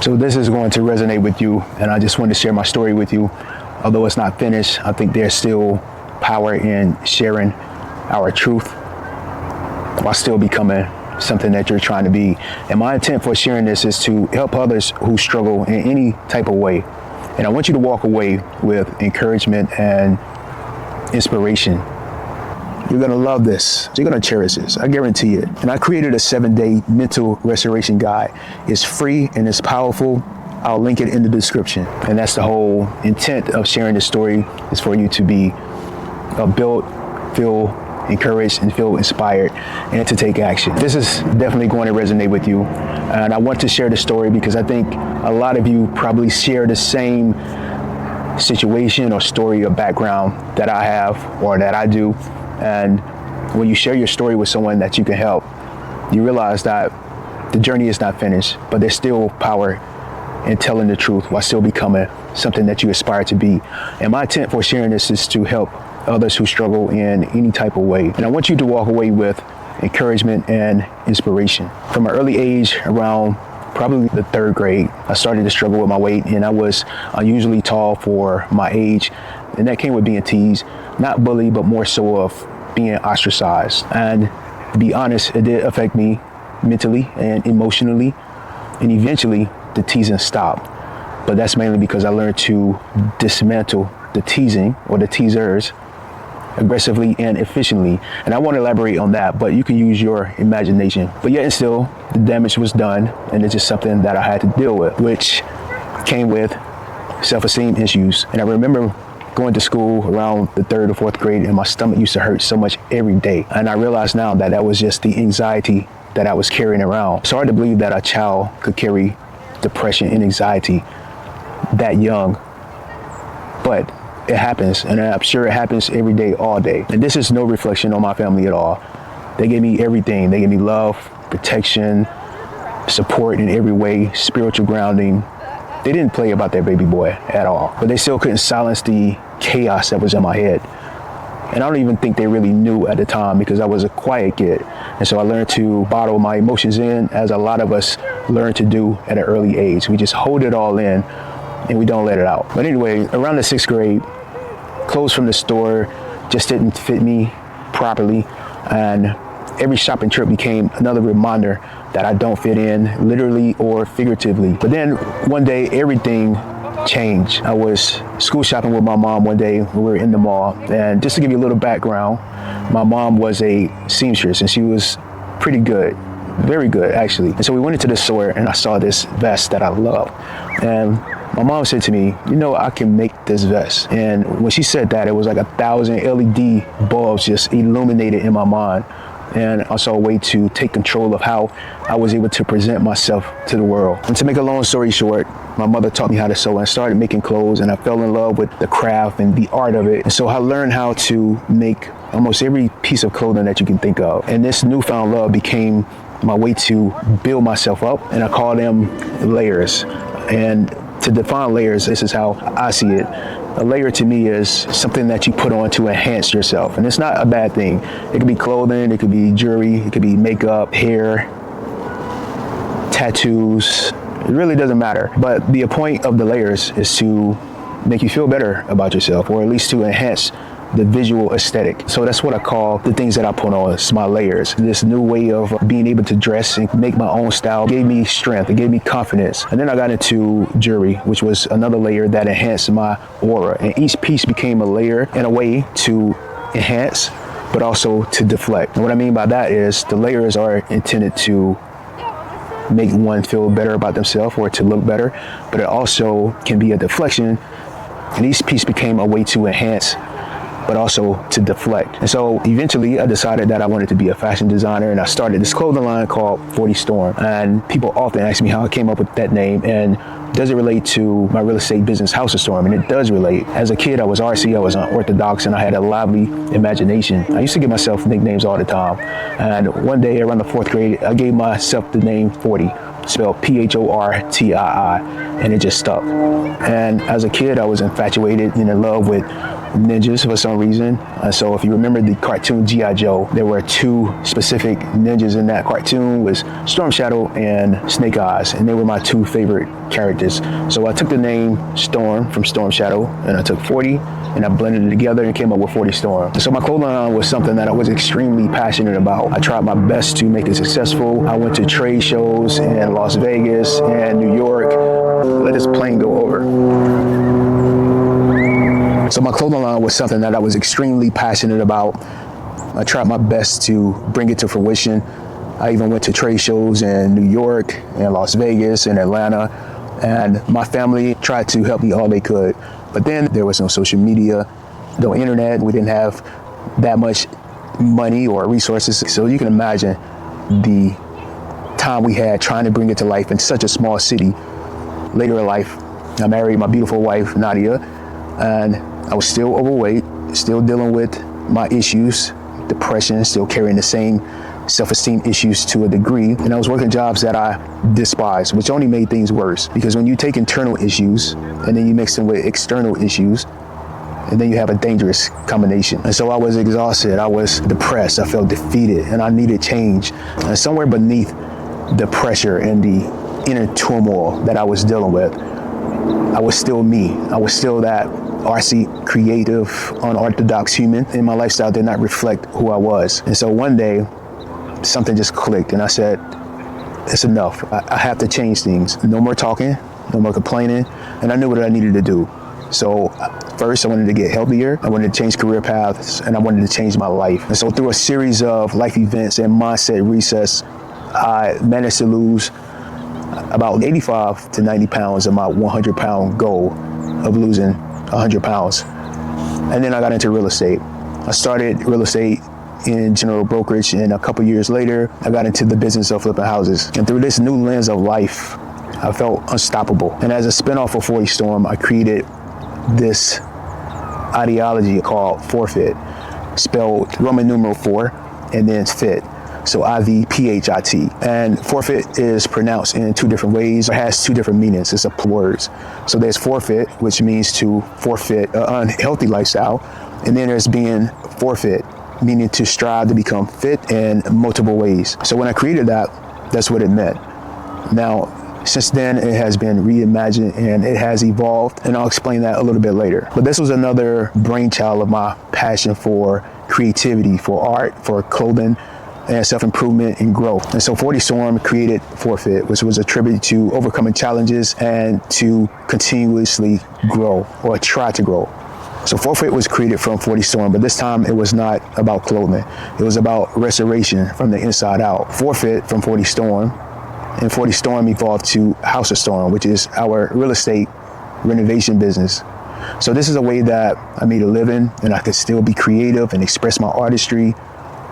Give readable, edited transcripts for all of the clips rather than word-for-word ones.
So this is going to resonate with you, and I just wanted to share my story with you. Although it's not finished, I think there's still power in sharing our truth while still becoming something that you're trying to be. And my intent for sharing this is to help others who struggle in any type of way. And I want you to walk away with encouragement and inspiration. You're gonna love this. You're gonna cherish this. I guarantee it. And I created a 7-day mental restoration guide. It's free and it's powerful. I'll link it in the description. And that's the whole intent of sharing this story, is for you to be built, feel encouraged, and feel inspired, and to take action. This is definitely going to resonate with you. And I want to share the story because I think a lot of you probably share the same situation or story or background that I have or that I do. And when you share your story with someone that you can help, you realize that the journey is not finished, but there's still power in telling the truth while still becoming something that you aspire to be. And my intent for sharing this is to help others who struggle in any type of way. And I want you to walk away with encouragement and inspiration. From an early age, around probably the 3rd grade, I started to struggle with my weight, and I was unusually tall for my age. And that came with being teased, not bullied, but more so of being ostracized. And to be honest, it did affect me mentally and emotionally. And eventually the teasing stopped. But that's mainly because I learned to dismantle the teasing or the teasers aggressively and efficiently. And I want to elaborate on that, but you can use your imagination. But yet and still, the damage was done, and it's just something that I had to deal with, which came with self-esteem issues. And I remember going to school around the 3rd or 4th grade, and my stomach used to hurt so much every day. And I realize now that that was just the anxiety that I was carrying around. It's hard to believe that a child could carry depression and anxiety that young, but it happens, and I'm sure it happens every day, all day. And this is no reflection on my family at all. They gave me everything. They gave me love, protection, support in every way, spiritual grounding. They didn't play about their baby boy at all, but they still couldn't silence the chaos that was in my head. And I don't even think they really knew at the time, because I was a quiet kid. And so I learned to bottle my emotions in, as a lot of us learn to do at an early age. We just hold it all in and we don't let it out. But anyway, around the 6th grade, clothes from the store just didn't fit me properly. And every shopping trip became another reminder that I don't fit in, literally or figuratively. But then one day, everything changed. I was school shopping with my mom one day. We were in the mall. And just to give you a little background, my mom was a seamstress, and she was pretty good, very good actually. And so we went into the store, and I saw this vest that I love. And my mom said to me, you know, I can make this vest. And when she said that, it was like 1,000 LED bulbs just illuminated in my mind. And I saw a way to take control of how I was able to present myself to the world. And to make a long story short, my mother taught me how to sew, and I started making clothes, and I fell in love with the craft and the art of it. And so I learned how to make almost every piece of clothing that you can think of. And this newfound love became my way to build myself up, and I call them layers. And to define layers, this is how I see it. A layer to me is something that you put on to enhance yourself. And it's not a bad thing. It could be clothing, it could be jewelry, it could be makeup, hair, tattoos. It really doesn't matter. But the point of the layers is to make you feel better about yourself, or at least to enhance the visual aesthetic. So that's what I call the things that I put on, it's my layers. This new way of being able to dress and make my own style gave me strength, it gave me confidence. And then I got into jewelry, which was another layer that enhanced my aura. And each piece became a layer in a way to enhance, but also to deflect. And what I mean by that is the layers are intended to make one feel better about themselves or to look better, but it also can be a deflection. And each piece became a way to enhance, but also to deflect. And so eventually I decided that I wanted to be a fashion designer, and I started this clothing line called 40 Storm. And people often ask me how I came up with that name, and does it relate to my real estate business, House of Storm? And it does relate. As a kid, I was artsy, I was unorthodox, and I had a lively imagination. I used to give myself nicknames all the time. And one day around the 4th grade, I gave myself the name 40, spelled P-H-O-R-T-I-I, and it just stuck. And as a kid, I was infatuated and in love with ninjas for some reason. So if you remember the cartoon G.I. Joe, there were two specific ninjas in that cartoon, was Storm Shadow and Snake Eyes, and they were my two favorite characters. So I took the name Storm from Storm Shadow, and I took 40 and I blended it together and came up with 40 Storm. So my clothing line was something that I was extremely passionate about. I tried my best to make it successful. I went to trade shows in Las Vegas and New York. Let this plane go over. So my clothing line was something that I was extremely passionate about. I tried my best to bring it to fruition. I even went to trade shows in New York and Las Vegas and Atlanta, and my family tried to help me all they could. But then there was no social media, no internet. We didn't have that much money or resources. So you can imagine the time we had trying to bring it to life in such a small city. Later in life, I married my beautiful wife, Nadia, and I was still overweight, still dealing with my issues, depression, still carrying the same self-esteem issues to a degree. And I was working jobs that I despised, which only made things worse. Because when you take internal issues and then you mix them with external issues, and then you have a dangerous combination. And so I was exhausted, I was depressed, I felt defeated, and I needed change. And somewhere beneath the pressure and the inner turmoil that I was dealing with, I was still me. I was still that artsy, creative, unorthodox human, and my lifestyle did not reflect who I was. And so one day, something just clicked, and I said, it's enough. I have to change things. No more talking, no more complaining, and I knew what I needed to do. So first, I wanted to get healthier. I wanted to change career paths, and I wanted to change my life. And so through a series of life events and mindset resets, I managed to lose about 85 to 90 pounds of my 100-pound goal of losing 100 pounds. And then I got into real estate. I started real estate in general brokerage, and a couple years later, I got into the business of flipping houses. And through this new lens of life, I felt unstoppable. And as a spinoff of 40 Storm, I created this ideology called forfeit, spelled Roman numeral 4 and then fit. So IVPHIT. And forfeit is pronounced in two different ways. It has two different meanings. It's a words. So there's forfeit, which means to forfeit an unhealthy lifestyle. And then there's being forfeit, meaning to strive to become fit in multiple ways. So when I created that, that's what it meant. Now, since then, it has been reimagined and it has evolved, and I'll explain that a little bit later. But this was another brainchild of my passion for creativity, for art, for clothing, and self-improvement and growth. And so 40 Storm created Forfeit, which was a tribute to overcoming challenges and to continuously grow or try to grow. So Forfeit was created from 40 Storm, but this time it was not about clothing. It was about restoration from the inside out. Forfeit from 40 Storm, and 40 Storm evolved to House of Storm, which is our real estate renovation business. So this is a way that I made a living and I could still be creative and express my artistry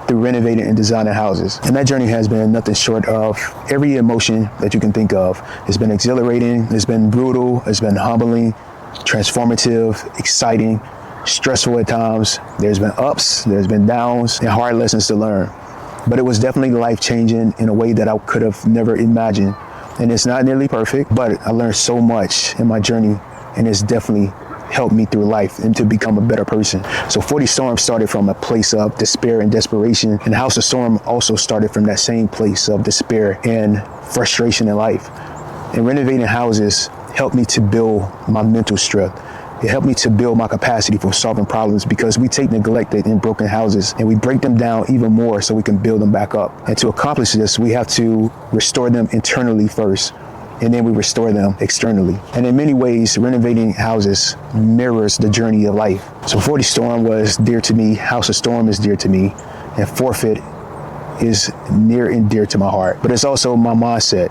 through renovating and designing houses. And that journey has been nothing short of every emotion that you can think of. It's been exhilarating, it's been brutal, it's been humbling, transformative, exciting, stressful at times. There's been ups, there's been downs, and hard lessons to learn. But it was definitely life-changing in a way that I could have never imagined. And it's not nearly perfect, but I learned so much in my journey, and it's definitely helped me through life and to become a better person. So 40 Storm started from a place of despair and desperation, and House of Storm also started from that same place of despair and frustration in life. And renovating houses helped me to build my mental strength. It helped me to build my capacity for solving problems, because we take neglected and broken houses and we break them down even more so we can build them back up. And to accomplish this, we have to restore them internally first, and then we restore them externally. And in many ways, renovating houses mirrors the journey of life. So 40 Storm was dear to me, House of Storm is dear to me, and Forfeit is near and dear to my heart. But it's also my mindset.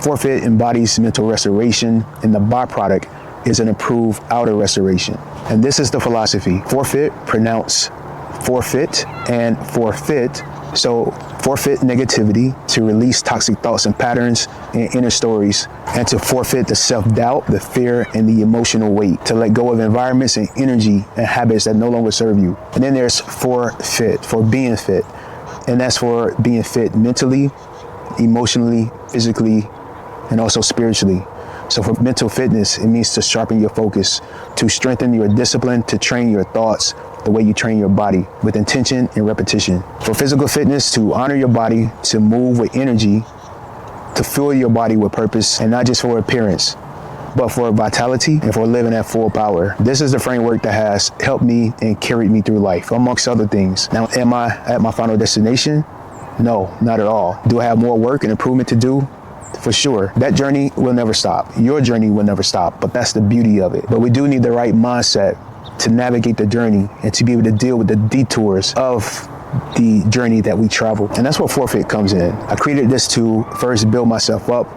Forfeit embodies mental restoration, and the byproduct is an improved outer restoration. And this is the philosophy. Forfeit, pronounce forfeit, and forfeit. So forfeit negativity, to release toxic thoughts and patterns and inner stories, and to forfeit the self-doubt, the fear, and the emotional weight, to let go of environments and energy and habits that no longer serve you. And then there's forfeit, for being fit. And that's for being fit mentally, emotionally, physically, and also spiritually. So for mental fitness, it means to sharpen your focus, to strengthen your discipline, to train your thoughts the way you train your body, with intention and repetition. For physical fitness, to honor your body, to move with energy, to fuel your body with purpose, and not just for appearance, but for vitality and for living at full power. This is the framework that has helped me and carried me through life, amongst other things. Now, am I at my final destination? No, not at all. Do I have more work and improvement to do? For sure. That journey will never stop. Your journey will never stop, but that's the beauty of it. But we do need the right mindset to navigate the journey and to be able to deal with the detours of the journey that we travel. And that's where Forfeit comes in. I created this to first build myself up,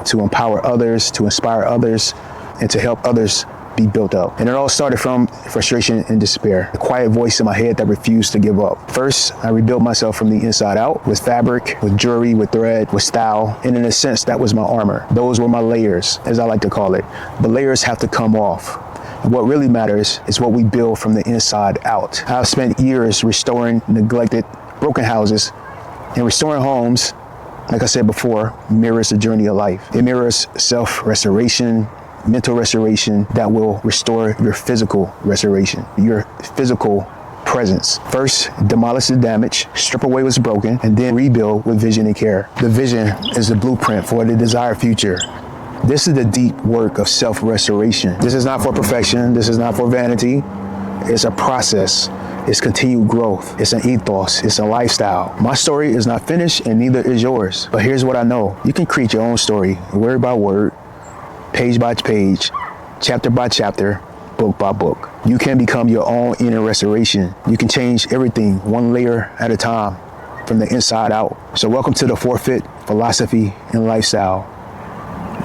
to empower others, to inspire others, and to help others be built up. And it all started from frustration and despair, the quiet voice in my head that refused to give up. First, I rebuilt myself from the inside out, with fabric, with jewelry, with thread, with style, and in a sense, that was my armor. Those were my layers, as I like to call it. The layers have to come off. And what really matters is what we build from the inside out. I've spent years restoring neglected, broken houses, and restoring homes, like I said before, mirrors the journey of life. It mirrors self-restoration, mental restoration that will restore your physical restoration, your physical presence. First, demolish the damage, strip away what's broken, and then rebuild with vision and care. The vision is the blueprint for the desired future. This is the deep work of self-restoration. This is not for perfection. This is not for vanity. It's a process. It's continued growth. It's an ethos. It's a lifestyle. My story is not finished, and neither is yours. But here's what I know. You can create your own story, word by word, page by page, chapter by chapter, book by book. You can become your own inner restoration. You can change everything one layer at a time, from the inside out. So welcome to the Forfeit philosophy and lifestyle.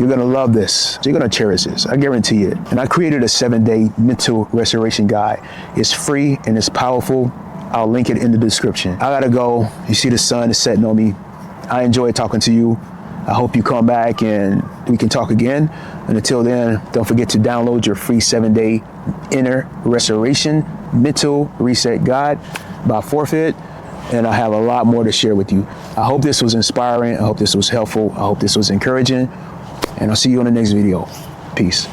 You're gonna love this. You're gonna cherish this. I guarantee it. And I created a 7-day mental restoration guide. It's free and it's powerful. I'll link it in the description. I gotta go. You see the sun is setting on me. I enjoyed talking to you. I hope you come back and we can talk again. And until then, don't forget to download your free 7-day inner restoration mental reset guide by Forfeit. And I have a lot more to share with you. I hope this was inspiring. I hope this was helpful. I hope this was encouraging. And I'll see you on the next video. Peace.